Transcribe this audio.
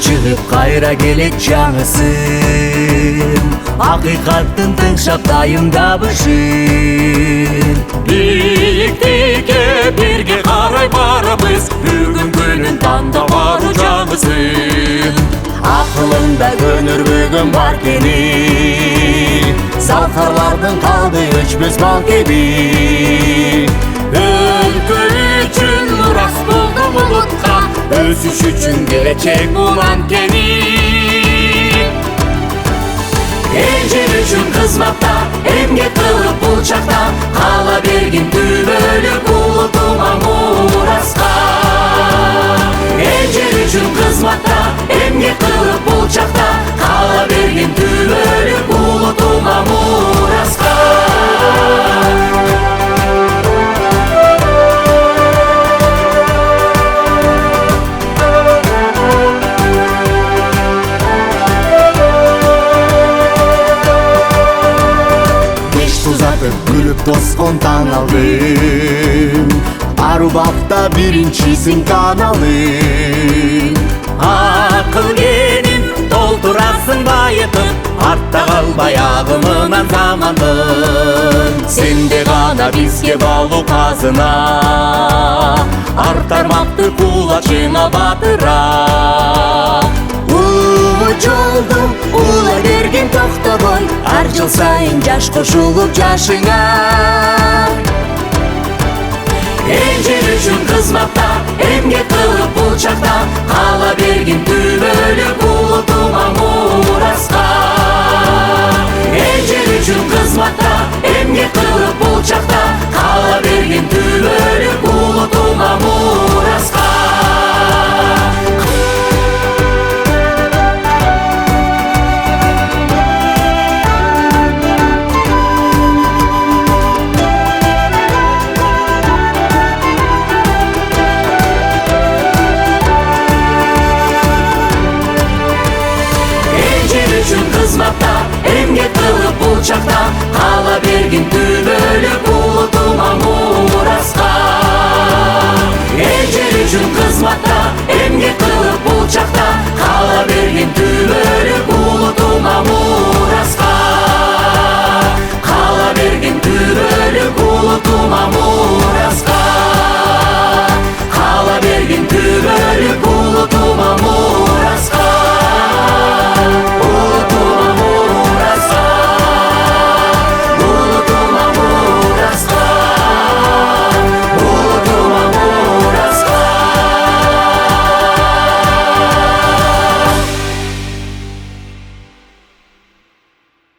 чыгып кайра келет жаңысын, акыйкаттын тыңшап дайындабышын. Биіктікке бірге қарай барабыз, бүгін күнін таңдап бару жаңысын. Акылыңда көнөрбөгөн бар кени, салкарлардын калды өчпөс бал кеби. Өлкө үчүн мурас болду булутка, өсүш үчүн келечек улан кени. Эл жер үчүн кызматта, эмгек кылып бул чакта, кала бергин түбөлүк улутума мураска. Эл жер үчүн кызматта, эмгек кылып бул чакта, кала бергин түбөлүк улутума мураска. Күлүп тоскон таң алдым, ару бакта биринчисин каналым. Акыл кенин толтурасың байытып, артта калбай агымынан замандын. Сенде гана бизге балу казына, артармакты кулачыңа батыра. Улуу жолдум улай бергин токтобой, ар жыл сайын жаш кошулуп жашыңа. Эл жер үчүн кызматта, эмгек кылып бул чакта, кала бергин түбөлүк улутума мураска. Эл жер үчүн кызматта, эмгек кылып бул чакта, кала бергин түбөлүк улутума мураска. Кызматта, эмгек кылып бул чакта, кала бергин түбөлүк улутума мураска. Эл жер үчүн кызматта, эмгек кылып бул чакта,